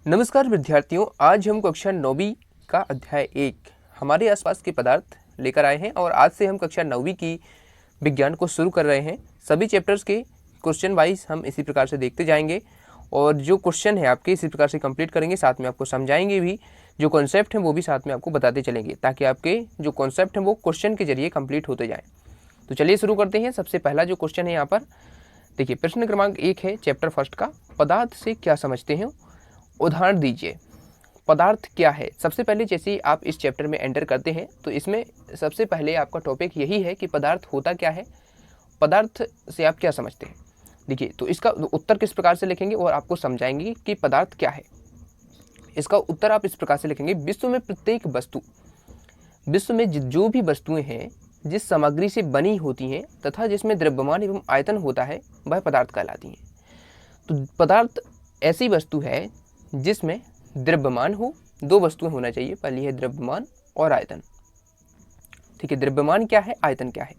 नमस्कार विद्यार्थियों, आज हम कक्षा 9वीं का अध्याय 1 हमारे आसपास के पदार्थ लेकर आए हैं और आज से हम कक्षा 9वीं की विज्ञान को शुरू कर रहे हैं। सभी चैप्टर्स के क्वेश्चन वाइज हम इसी प्रकार से देखते जाएंगे और जो क्वेश्चन है आपके इसी प्रकार से कंप्लीट करेंगे, साथ में आपको समझाएंगे भी, जो कॉन्सेप्ट हैं वो भी साथ में आपको बताते चलेंगे ताकि आपके जो कॉन्सेप्ट हैं वो क्वेश्चन के जरिए कंप्लीट होते जाएँ। तो चलिए शुरू करते हैं। सबसे पहला जो क्वेश्चन है यहाँ पर देखिए, प्रश्न क्रमांक 1 है चैप्टर फर्स्ट का, पदार्थ से क्या समझते हैं, उदाहरण दीजिए। पदार्थ क्या है? सबसे पहले जैसे ही आप इस चैप्टर में एंटर करते हैं तो इसमें सबसे पहले आपका टॉपिक यही है कि पदार्थ होता क्या है, पदार्थ से आप क्या समझते हैं। देखिए, तो इसका उत्तर किस प्रकार से लिखेंगे और आपको समझाएंगे कि पदार्थ क्या है। इसका उत्तर आप इस प्रकार से लिखेंगे, विश्व में प्रत्येक वस्तु, विश्व में जो भी वस्तुएं हैं जिस सामग्री से बनी होती हैं तथा जिसमें द्रव्यमान एवं आयतन होता है वह पदार्थ कहलाती हैं। तो पदार्थ ऐसी वस्तु है जिसमें द्रव्यमान हो, दो वस्तुएं होना चाहिए, पहली है द्रव्यमान और आयतन। ठीक है, द्रव्यमान क्या है, आयतन क्या है।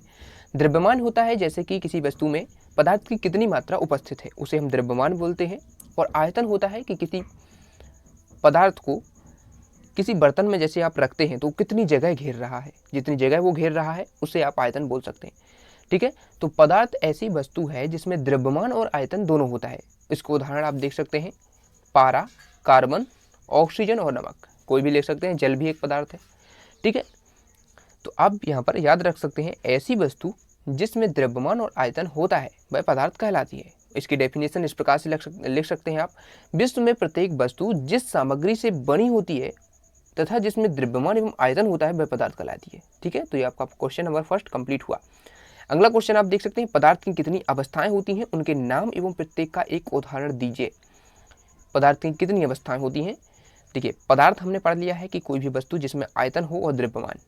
द्रव्यमान होता है जैसे कि किसी वस्तु में पदार्थ की कितनी मात्रा उपस्थित है उसे हम द्रव्यमान बोलते हैं, और आयतन होता है कि किसी पदार्थ को किसी बर्तन में जैसे आप रखते हैं तो कितनी जगह घेर रहा है, जितनी जगह वो घेर रहा है उसे आप आयतन बोल सकते हैं। ठीक है, तो पदार्थ ऐसी वस्तु है जिसमें द्रव्यमान और आयतन दोनों होता है। इसको उदाहरण आप देख सकते हैं, पारा, कार्बन, ऑक्सीजन और नमक, कोई भी ले सकते हैं, जल भी एक पदार्थ है। ठीक है, तो आप यहाँ पर याद रख सकते हैं, ऐसी वस्तु जिसमें द्रव्यमान और आयतन होता है वह पदार्थ कहलाती है। इसकी डेफिनेशन इस प्रकार से लिख सकते हैं आप, विश्व में प्रत्येक वस्तु जिस सामग्री से बनी होती है तथा जिसमें द्रव्यमान एवं आयतन होता है वह पदार्थ कहलाती है। ठीक है, तो ये आपका क्वेश्चन नंबर फर्स्ट कंप्लीट हुआ। अगला क्वेश्चन आप देख सकते हैं, पदार्थ की कितनी अवस्थाएं होती हैं, उनके नाम एवं प्रत्येक का एक उदाहरण दीजिए। पदार्थ की कितनी अवस्थाएं होती हैं। देखिए, पदार्थ हमने पढ़ लिया है कि कोई भी वस्तु जिसमें आयतन हो और द्रव्यमान,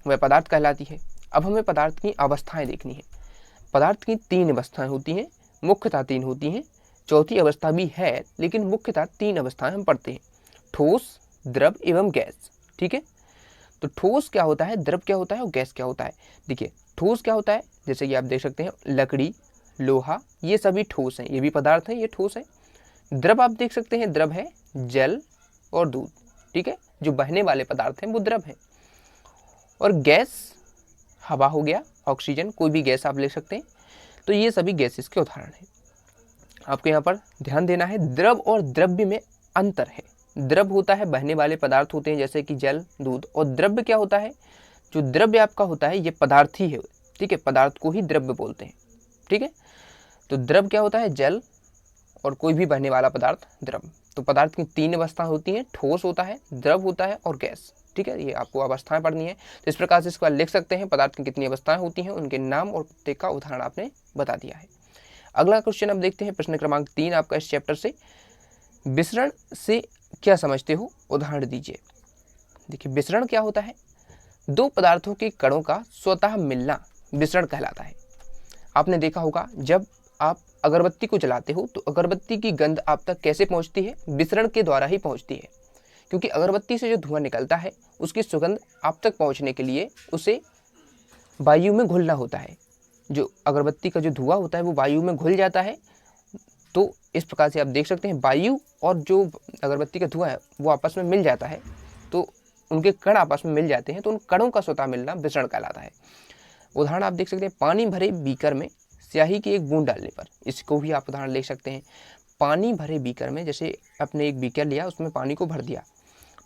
वह पदार्थ कहलाती है। अब हमें पदार्थ की अवस्थाएं देखनी है। पदार्थ की 3 अवस्थाएं होती हैं, मुख्यतः 3 होती हैं, चौथी अवस्था भी है लेकिन मुख्यतः 3 अवस्थाएं हम पढ़ते हैं, ठोस, द्रव एवं गैस। ठीक है, तो ठोस क्या होता है, द्रव क्या होता है और गैस क्या होता है। देखिए, ठोस क्या होता है, जैसे कि आप देख सकते हैं लकड़ी, लोहा, ये सभी ठोस हैं, ये भी पदार्थ हैं, ये ठोस है। द्रव आप देख सकते हैं, द्रव है जल और दूध। ठीक है, जो बहने वाले पदार्थ हैं वो द्रव हैं। और गैस हवा हो गया, ऑक्सीजन, कोई भी गैस आप ले सकते हैं। तो ये सभी गैसेस के उदाहरण हैं। आपको यहाँ पर ध्यान देना है, द्रव और द्रव्य में अंतर है। द्रव होता है बहने वाले पदार्थ होते हैं जैसे कि जल, दूध, और द्रव्य क्या होता है, जो द्रव्य आपका होता है ये पदार्थ ही है। ठीक है, पदार्थ को ही द्रव्य बोलते हैं। ठीक है, तो द्रव क्या होता है, जल और कोई भी बहने वाला पदार्थ द्रव। तो पदार्थ की 3 अवस्था होती हैं, ठोस होता है, द्रव होता है और गैस। ठीक है, ये आपको अवस्थाएं पढ़नी है। तो इस प्रकार से इसको लिख सकते हैं, पदार्थ की कितनी अवस्थाएं होती हैं, उनके नाम और प्रत्येक का उदाहरण आपने बता दिया है। अगला क्वेश्चन अब देखते हैं, प्रश्न क्रमांक 3 आपका इस चैप्टर से, विसरण से क्या समझते हो, उदाहरण दीजिए। देखिए, विसरण क्या होता है, 2 पदार्थों के कणों का स्वतः मिलना विसरण कहलाता है। आपने देखा होगा, जब आप अगरबत्ती को जलाते हो तो अगरबत्ती की गंध आप तक कैसे पहुंचती है, विसरण के द्वारा ही पहुंचती है। क्योंकि अगरबत्ती से जो धुआं निकलता है उसकी सुगंध आप तक पहुंचने के लिए उसे वायु में घुलना होता है। जो अगरबत्ती का जो धुआं होता है वो वायु में घुल जाता है। तो इस प्रकार से आप देख सकते हैं, वायु और जो अगरबत्ती का धुआं है वो आपस में मिल जाता है, तो उनके कण आपस में मिल जाते हैं, तो उन कणों का स्वतः मिलना विसरण कहलाता है। उदाहरण आप देख सकते हैं, पानी भरे बीकर में स्याही की एक बूंद डालने पर, इसको भी आप उदाहरण ले सकते हैं। पानी भरे बीकर में, जैसे आपने एक बीकर लिया, उसमें पानी को भर दिया,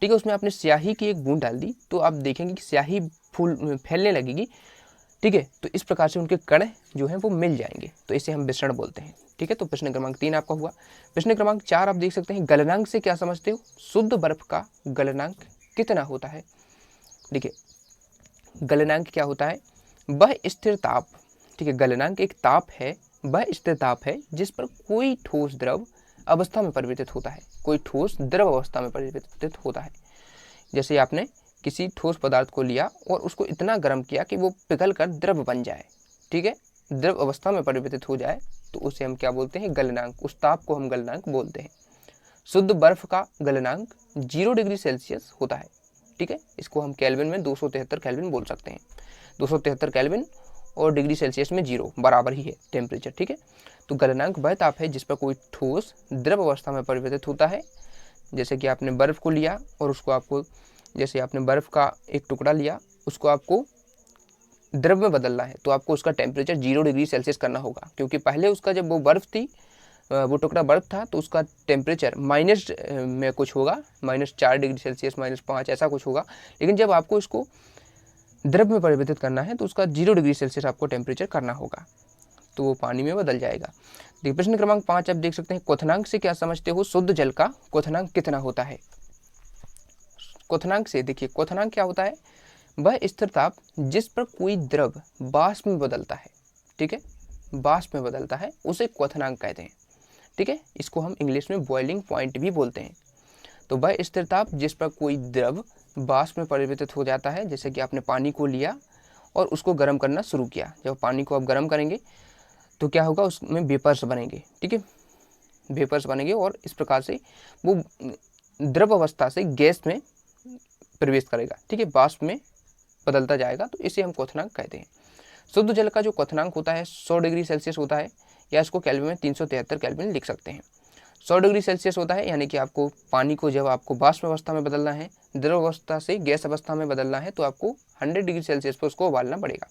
ठीक है, उसमें आपने स्याही की एक बूंद डाल दी, तो आप देखेंगे कि स्याही फैलने लगेगी। ठीक है, तो इस प्रकार से उनके कण जो हैं वो मिल जाएंगे, तो इसे हम विसरण बोलते हैं। ठीक है, तो प्रश्न क्रमांक 3 आपका हुआ। प्रश्न क्रमांक 4 आप देख सकते हैं, गलनांक से क्या समझते हो, शुद्ध बर्फ का गलनांक कितना होता है। देखिए, गलनांक क्या होता है, वह स्थिर ताप। ठीक है, गलनांक एक ताप है, वह स्थिर ताप है जिस पर कोई ठोस द्रव अवस्था में परिवर्तित होता है, कोई ठोस द्रव अवस्था में परिवर्तित होता है। जैसे आपने किसी ठोस पदार्थ को लिया और उसको इतना गर्म किया कि वो पिघल कर द्रव बन जाए, ठीक है, द्रव अवस्था में परिवर्तित हो जाए, तो उसे हम क्या बोलते हैं, गलनांक। उस ताप को हम गलनांक बोलते हैं। शुद्ध बर्फ का गलनांक 0 डिग्री सेल्सियस होता है। ठीक है, इसको हम केल्विन में 273 केल्विन बोल सकते हैं। 273 केल्विन और डिग्री सेल्सियस में 0 बराबर ही है टेम्परेचर। ठीक है, तो गलनांक वह ताप है जिस पर कोई ठोस द्रव अवस्था में परिवर्तित होता है, जैसे कि आपने बर्फ़ को लिया और उसको आपको, जैसे आपने बर्फ़ का एक टुकड़ा लिया, उसको आपको द्रव में बदलना है तो आपको उसका टेम्परेचर 0 डिग्री सेल्सियस करना होगा, क्योंकि पहले उसका जब वो बर्फ़ थी, वो टुकड़ा बर्फ़ था, तो उसका टेम्परेचर माइनस में कुछ होगा, -4 डिग्री सेल्सियस, -5 ऐसा कुछ होगा। लेकिन जब आपको इसको द्रव में परिवर्तित करना है तो उसका 0 डिग्री सेल्सियस आपको टेम्परेचर करना होगा, तो वो पानी में बदल जाएगा। देखिए प्रश्न क्रमांक 5 आप देख सकते हैं, क्वथनांक से क्या समझते हो? शुद्ध जल का क्वथनांक कितना होता है? क्वथनांक से देखिए, क्वथनांक क्या होता है? वह स्थिर ताप जिस पर कोई द्रव वाष्प में बदलता है, ठीक है, वाष्प में बदलता है, उसे क्वथनांक कहते हैं, ठीक है। इसको हम इंग्लिश में बॉइलिंग पॉइंट भी बोलते हैं। तो वह स्थिर ताप जिस पर कोई द्रव वाष्प में परिवर्तित हो जाता है, जैसे कि आपने पानी को लिया और उसको गर्म करना शुरू किया। जब पानी को आप गर्म करेंगे तो क्या होगा, उसमें वेपर्स बनेंगे, ठीक है, वेपर्स बनेंगे और इस प्रकार से वो द्रव अवस्था से गैस में प्रवेश करेगा, ठीक है, वाष्प में बदलता जाएगा, तो इसे हम क्वथनांक कहते हैं। शुद्ध जल का जो क्वथनांक होता है 100 डिग्री सेल्सियस होता है, या इसको केल्विन में 373 केल्विन लिख सकते हैं। 100 डिग्री सेल्सियस होता है, यानी कि आपको पानी को जब आपको वाष्प अवस्था में बदलना है, द्रव अवस्था से गैस अवस्था में बदलना है, तो आपको 100 डिग्री सेल्सियस पर उसको उबालना पड़ेगा।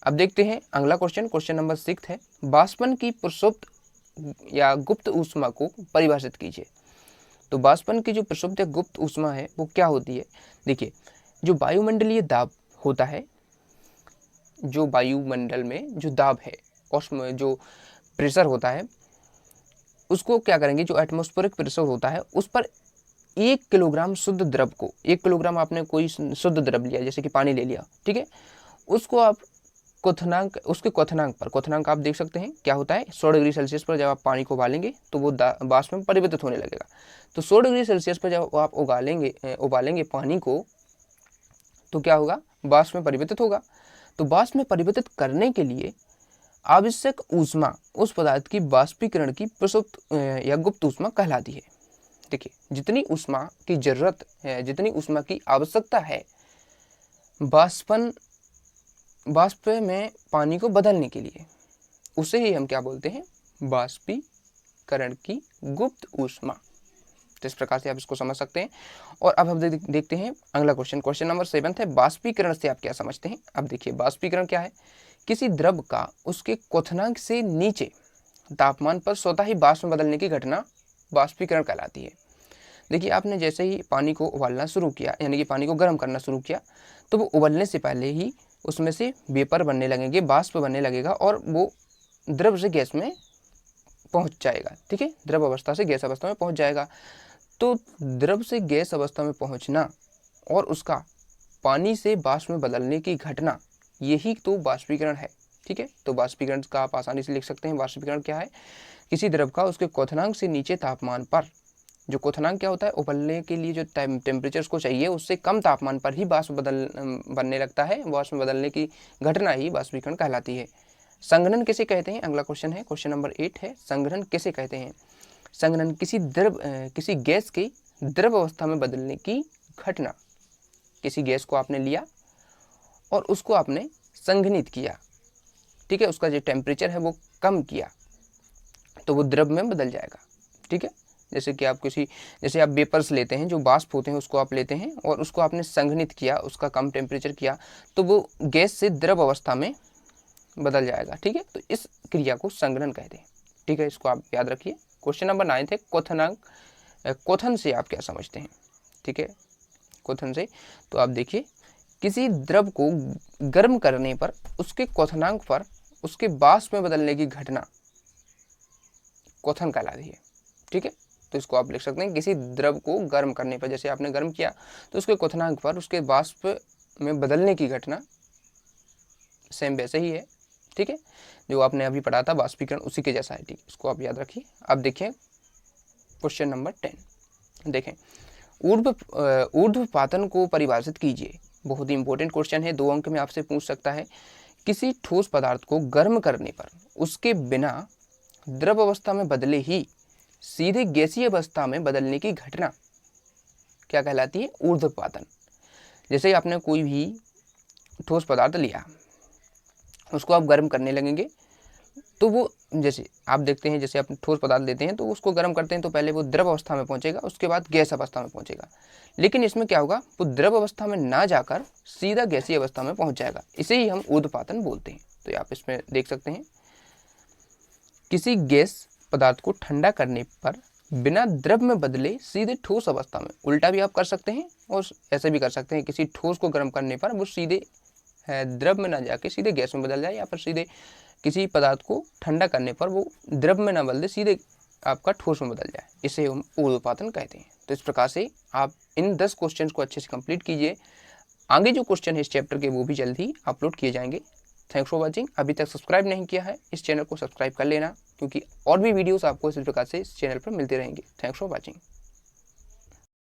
अब देखते हैं अगला क्वेश्चन, क्वेश्चन नंबर 6 है, वाष्पन की प्रसुप्त या गुप्त ऊष्मा को परिभाषित कीजिए। तो वाष्पन की जो प्रसुप्त या गुप्त ऊष्मा है वो क्या होती है? देखिए, जो वायुमंडलीय दाब होता है, जो वायुमंडल में जो दाब है, उसमें जो प्रेशर होता है, उसको क्या करेंगे, जो एटमॉस्फेरिक प्रेशर होता है उस पर 1 किलोग्राम शुद्ध द्रव को, 1 किलोग्राम आपने कोई शुद्ध द्रव लिया, जैसे कि पानी ले लिया, ठीक है, उसको आप क्वथनांक, उसके क्वथनांक पर, क्वथनांक आप देख सकते हैं क्या होता है, 100 डिग्री सेल्सियस पर जब आप पानी को उबालेंगे तो वो वाष्प में परिवर्तित होने लगेगा। तो 100 डिग्री सेल्सियस पर जब आप उबालेंगे पानी को, तो क्या होगा, वाष्प में परिवर्तित होगा। तो वाष्प में परिवर्तित करने के लिए आवश्यक ऊष्मा उस पदार्थ की वाष्पीकरण की प्रसुप्त या गुप्त ऊष्मा कहलाती है। देखिए, जितनी ऊष्मा की जरूरत है, जितनी ऊष्मा की आवश्यकता है वाष्प में पानी को बदलने के लिए, उसे ही हम क्या बोलते हैं, वाष्पीकरण की गुप्त ऊष्मा। तो इस प्रकार से आप इसको समझ सकते हैं। और अब हम देखते हैं अगला क्वेश्चन, क्वेश्चन नंबर 7 है, वाष्पीकरण से आप क्या समझते हैं? अब देखिए, वाष्पीकरण क्या है? किसी द्रव का उसके क्वथनांक से नीचे तापमान पर स्वतः ही वाष्प में बदलने की घटना वाष्पीकरण कहलाती है। देखिए, आपने जैसे ही पानी को उबालना शुरू किया, यानी कि पानी को गर्म करना शुरू किया, तो वो उबलने से पहले ही उसमें से वेपर बनने लगेंगे, वाष्प बनने लगेगा और वो द्रव से गैस में पहुंच जाएगा, ठीक है, द्रव अवस्था से गैस अवस्था में पहुंच जाएगा। तो द्रव से गैस अवस्था में पहुंचना और उसका पानी से वाष्प में बदलने की घटना, यही तो वाष्पीकरण है, ठीक है। तो वाष्पीकरण का आप आसानी से लिख सकते हैं, वाष्पीकरण क्या है? किसी द्रव का उसके क्वथनांक से नीचे तापमान पर, जो क्वथनांक क्या होता है, उबलने के लिए जो टेम्परेचर उसको चाहिए उससे कम तापमान पर ही वाष्प बनने लगता है, वाष्प में बदलने की घटना ही वाष्पीकरण कहलाती है। संघनन किसे कहते हैं? अगला क्वेश्चन है, क्वेश्चन नंबर 8 है, संघनन किसे कहते हैं? संघनन किसी गैस के द्रव अवस्था में बदलने की घटना। किसी गैस को आपने लिया और उसको आपने संघनित किया, ठीक है, उसका जो टेम्परेचर है वो कम किया, तो वो द्रव में बदल जाएगा, ठीक है। जैसे आप वेपर्स लेते हैं, जो वाष्प होते हैं उसको आप लेते हैं और उसको आपने संघनित किया, उसका कम टेम्परेचर किया, तो वो गैस से द्रव अवस्था में बदल जाएगा, ठीक है। तो इस क्रिया को संघनन कहते हैं, ठीक है, इसको आप याद रखिए। क्वेश्चन नंबर 9 है, क्वथनांक, क्वथन से आप क्या समझते हैं? ठीक है, क्वथन से तो आप देखिए, किसी द्रव को गर्म करने पर उसके क्वथनांक पर उसके वाष्प में बदलने की घटना क्वथन कहलाती है, ठीक है। तो इसको आप लिख सकते हैं, किसी द्रव को गर्म करने पर, जैसे आपने गर्म किया तो उसके क्वथनांक पर उसके वाष्प में बदलने की घटना सेम वैसे ही है, ठीक है, जो आपने अभी पढ़ा था वाष्पीकरण, उसी के जैसा है, ठीक है, इसको आप याद रखिए। अब देखिए क्वेश्चन नंबर 10, देखें, ऊर्ध्वपातन को परिभाषित कीजिए। बहुत ही इंपॉर्टेंट क्वेश्चन है, 2 अंक में आपसे पूछ सकता है। किसी ठोस पदार्थ को गर्म करने पर उसके बिना द्रव अवस्था में बदले ही सीधे गैसीय अवस्था में बदलने की घटना क्या कहलाती है? ऊर्ध्वपातन। जैसे आपने कोई भी ठोस पदार्थ लिया, उसको आप गर्म करने लगेंगे तो वो जैसे आप देखते हैं, जैसे आप ठोस पदार्थ लेते हैं तो उसको गर्म करते हैं तो पहले वो द्रव अवस्था में पहुंचेगा, उसके बाद गैस अवस्था में पहुंचेगा। लेकिन इसमें क्या होगा, वो द्रव अवस्था में ना जाकर सीधा गैसीय अवस्था में पहुंच जाएगा। इसे ही हम ऊर्ध्वपातन बोलते हैं। तो आप इसमें देख सकते हैं, किसी गैस पदार्थ को ठंडा करने पर बिना द्रव में बदले सीधे ठोस अवस्था में, उल्टा भी आप कर सकते हैं और ऐसे भी कर सकते हैं, किसी ठोस को गर्म करने पर वो सीधे द्रव में ना जाके सीधे गैस में बदल जाए, या फिर सीधे किसी पदार्थ को ठंडा करने पर वो द्रव में ना बदले सीधे आपका ठोस में बदल जाए, इसे हम ऊर्ध्वपातन कहते हैं। तो इस प्रकार से आप इन 10 क्वेश्चंस को अच्छे से कंप्लीट कीजिए। आगे जो क्वेश्चन है इस चैप्टर के वो भी जल्द ही अपलोड किए जाएंगे। Thanks for watching. अभी तक सब्सक्राइब नहीं किया है इस चैनल को सब्सक्राइब कर लेना, क्योंकि और भी वीडियोस आपको इस प्रकार से इस चैनल पर मिलते रहेंगे। Thanks for watching.